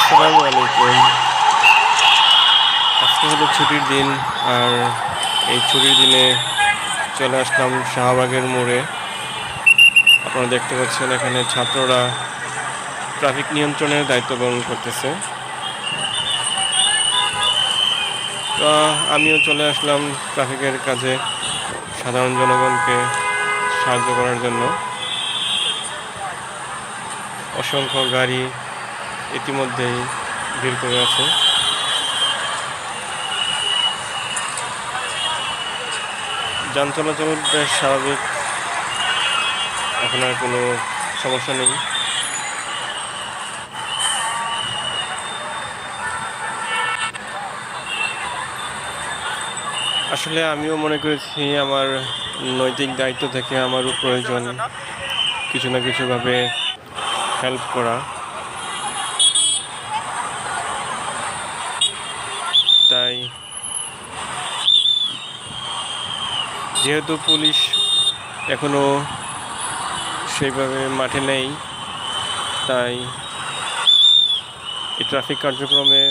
আসসালামু আলাইকুম। আজকে হলো ছুটির দিন, আর এই ছুটির দিনে চলে আসলাম শাহবাগের মোড়ে। আপনারা দেখতে পাচ্ছেন এখানে ছাত্ররা ট্রাফিক নিয়ন্ত্রণের দায়িত্ব পালন করতেছে। তো আমিও চলে আসলাম ট্রাফিকের কাজে, সাধারণ জনগণকে সাহায্য করার জন্য। অসংখ্য গাড়ি ইতিমধ্যেই ভিড় করে আছে। যান চলাচল বেশ স্বাভাবিক, এখন আর কোনো সমস্যা নেই। আসলে আমিও মনে করেছি আমার নৈতিক দায়িত্ব থেকে আমারও প্রয়োজন কিছু না কিছুভাবে হেল্প করা। তাই যেহেতু পুলিশ এখনো সেইভাবে মাঠে নেই, তাই এই ট্রাফিক কার্যক্রমে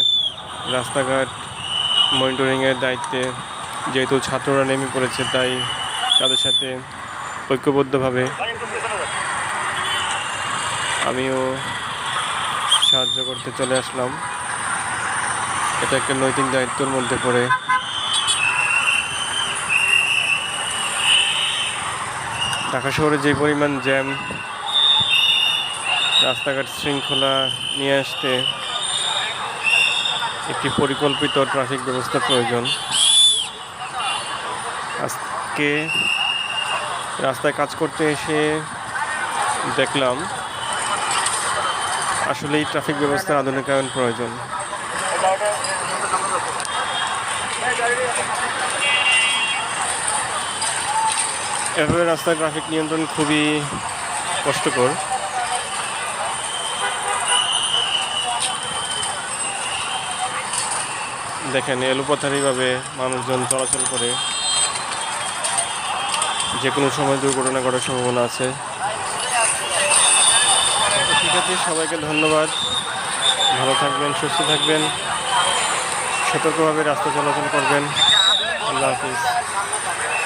রাস্তাঘাট মনিটরিংয়ের দায়িত্বে যেহেতু ছাত্ররা নেমে পড়েছে, তাই তাদের সাথে ঐক্যবদ্ধভাবে আমিও সাহায্য করতে চলে আসলাম। এটা একটা নৈতিক দায়িত্বের মধ্যে পড়ে। ঢাকা শহরে যে পরিমাণ জ্যাম, রাস্তাঘাট শৃঙ্খলা নিয়ে আসতে একটি পরিকল্পিত ট্রাফিক ব্যবস্থা প্রয়োজন। আজকে রাস্তায় কাজ করতে এসে দেখলাম আসলেই ট্রাফিক ব্যবস্থার আধুনিকায়ন প্রয়োজন। এভাবে রাস্তায় ট্রাফিক নিয়ন্ত্রণ খুবই কষ্টকর। দেখেন এলোপাথারিভাবে মানুষজন চলাচল করে, যে কোনো সময় দুর্ঘটনা ঘটার সম্ভাবনা আছে। ঠিক আছে, সবাইকে ধন্যবাদ। ভালো থাকবেন, সুস্থ থাকবেন, সতর্কভাবে রাস্তা চলাচল করবেন। আল্লাহ হাফিজ।